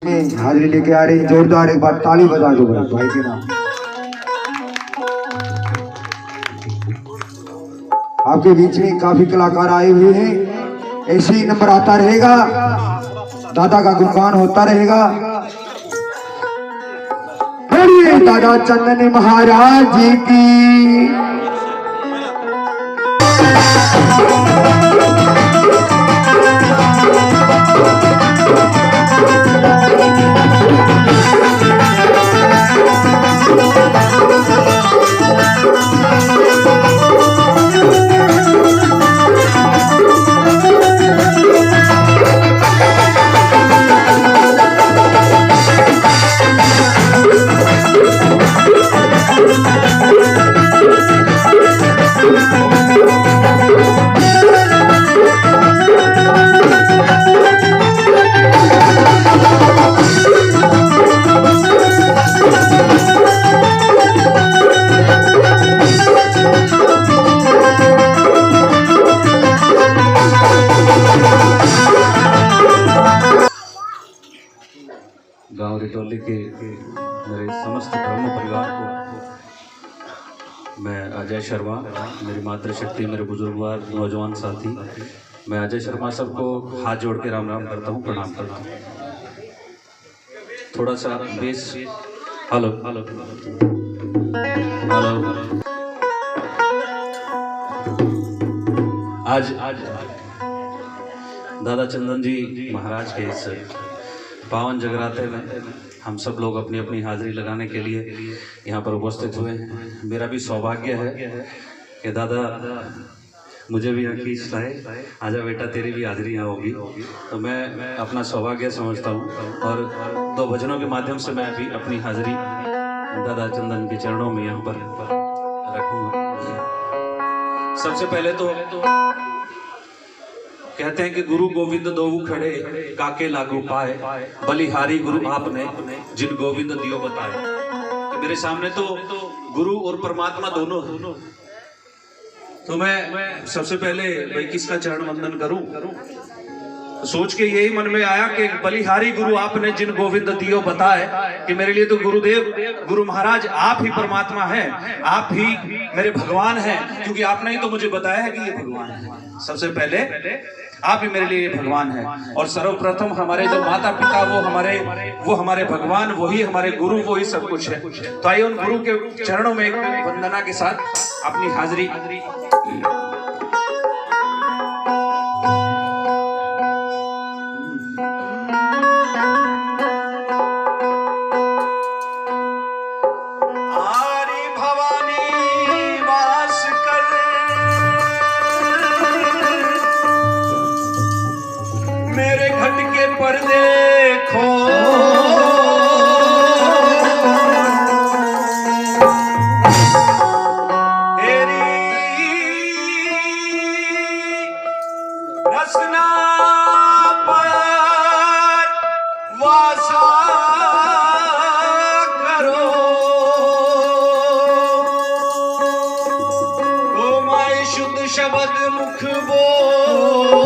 हाजिरी लेके आ रही, जोरदार एक बार ताली बजा दो भाई के नाम। आपके बीच में काफी कलाकार आए हुए हैं, ऐसे ही नंबर आता रहेगा, दादा का गुणगान होता रहेगा। दादा चंदन महाराज जी की गांव रिटोली के मेरे समस्त ब्रह्म परिवार को मैं अजय शर्मा, मेरी मातृशक्ति, मेरे बुजुर्गवार नौजवान साथी, मैं अजय शर्मा सबको हाथ जोड़ के राम राम करता हूँ, प्रणाम करता हूँ। थोड़ा सा बेस, हेलो हेलो हेलो। आज दादा चंदन जी महाराज के इस पावन जगराते में हम सब लोग अपनी अपनी हाजिरी लगाने के लिए यहाँ पर उपस्थित हुए हैं। मेरा भी सौभाग्य है कि दादा मुझे भी यहाँ खींच लाए, आजा बेटा तेरी भी हाजिरी यहाँ होगी, तो मैं अपना सौभाग्य समझता हूँ और दो भजनों के माध्यम से मैं भी अपनी हाजिरी दादा चंदन के चरणों में यहाँ पर रखूँगा। सबसे पहले तो कहते हैं कि गुरु गोविंद दोऊ खड़े काके लागू पाए, बलिहारी गुरु आपने जिन गोविंद दियो बताए। तो मेरे सामने तो गुरु और परमात्मा दोनों, तो मैं सबसे पहले भाई किसका चरण वंदन करूं, सोच के यही मन में आया कि बलिहारी गुरु आपने जिन गोविंद दियो बताए, कि मेरे लिए तो गुरुदेव गुरु महाराज आप ही परमात्मा हैं, आप ही मेरे भगवान हैं, क्योंकि आपने ही तो मुझे बताया है कि ये भगवान है। सबसे पहले आप ही मेरे लिए भगवान हैं, और सर्वप्रथम हमारे जो माता पिता वो हमारे भगवान, वही हमारे गुरु, वही सब कुछ है। तो आइए उन गुरु के चरणों में एक वंदना के साथ अपनी हाजिरी मेरे घट के पर देखो, तेरी रसना पर वासा करो, ओ माय शुद्ध शब्द मुख बोल,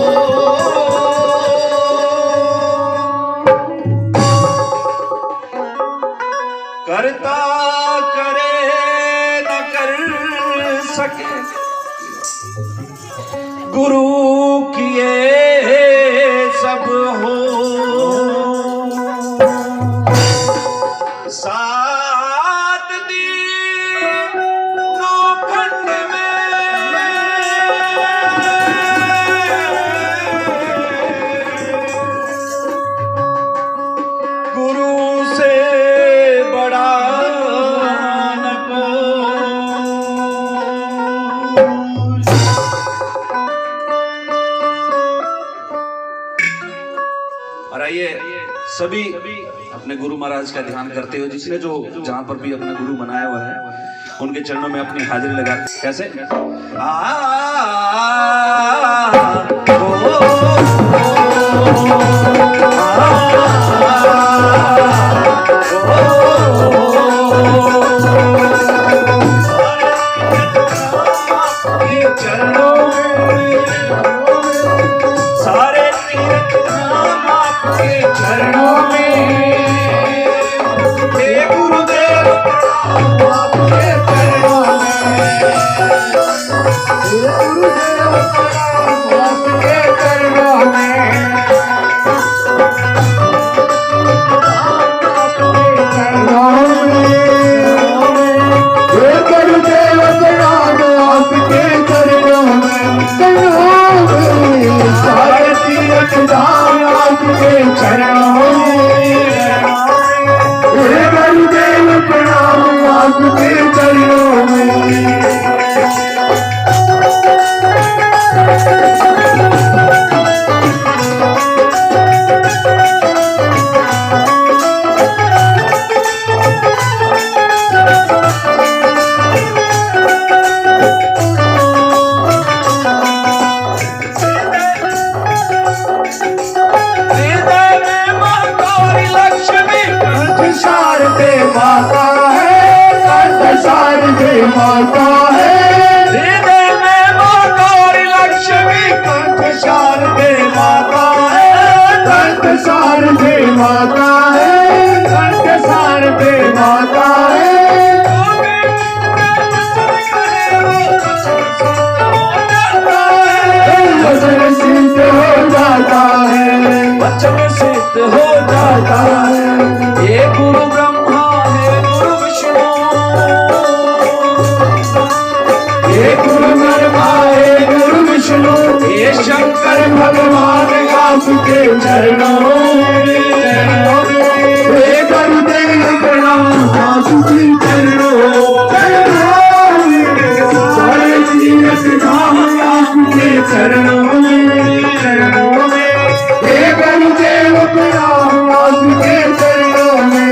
करता करे न कर सके, गुरु किए सब हो, सात दिन नौ खंड में गुरु से बड़ा न और आइए सभी अपने गुरु महाराज का ध्यान करते हुए, जिसने जो जहां पर भी अपना गुरु बनाया हुआ है उनके चरणों में अपनी हाजिरी लगा। कैसे सारे तीर्थ धाम आपके चरणों में माता है, कंठ सार पे माता है। वचन सिद्ध हो जाता है, वचन सिद्ध हो जाता है। ये गुरु ब्रह्मा है गुरु विष्णु, ये गुरु ब्रह्मा है गुरु विष्णु, ये शंकर भगवान आपके चरणों में, हे गुरुदेव प्रणाम आपके चरणों, सारे तीरथ धाम आपके चरणों में, हे गुरुदेव प्रणाम आपके चरणों में।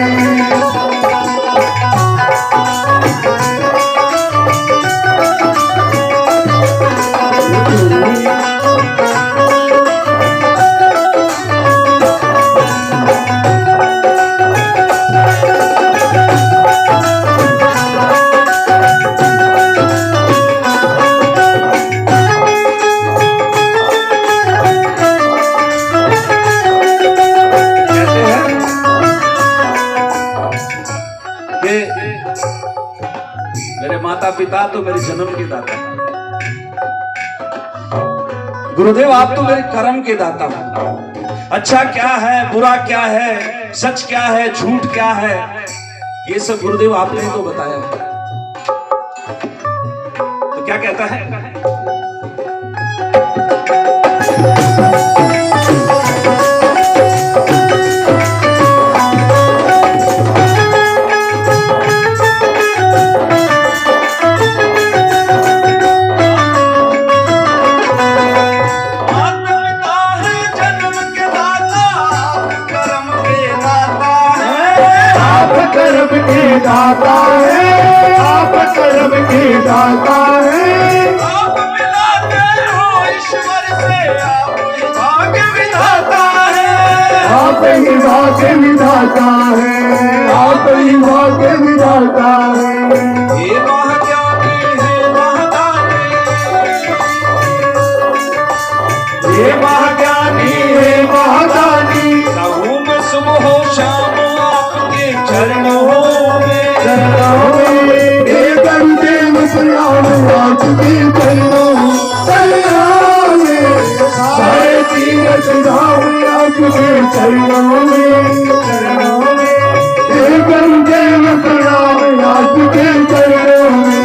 मेरे माता पिता तो मेरे जन्म के दाता, गुरुदेव आप तो मेरे कर्म के दाता हो। अच्छा क्या है, बुरा क्या है, सच क्या है, झूठ क्या है, ये सब गुरुदेव आपने ही तो बताया है। तो क्या कहता है? कर्म के दाता है, आप कर्म के दाता है, आप मिलाते हो ईश्वर से, आप ही भाग्य विधाता है, आप ही भाग्य विधाता है, आप ही भाग्य विधाता है। ये महाज्ञानी है महादानी, ये महाज्ञानी है महादानी, रहूं मैं सुबह हो शाम आपके चरणों में, हे गुरुदेव प्रणाम आपके चरणों में, सारे तीरथ धाम आपके चरणों में, हे गुरुदेव प्रणाम आपके चरणों में।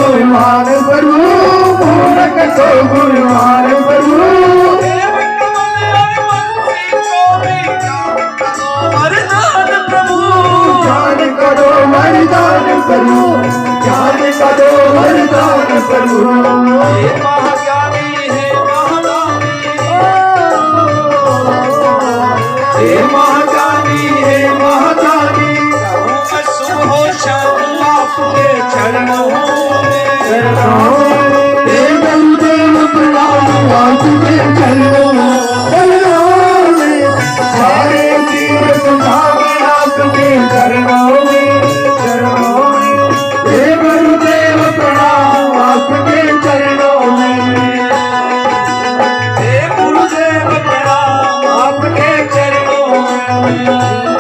गुणवान प्रभु, मूरख को गुणवान प्रभु, ज्ञान करो वरदान प्रभु, ज्ञान करो वरदान प्रभु। ये महाज्ञानी है महादानी, हे महाज्ञानी है महादानी, रहूं मैं सुबह हो शाम आपके चरणों में, हे गुरुदेव प्रणाम आपके चरणों में, सारे तीर्थ धाम आपके चरणों में, हे गुरुदेव प्रणाम आपके चरणों में, हे गुरुदेव प्रणाम आपके चरणों में।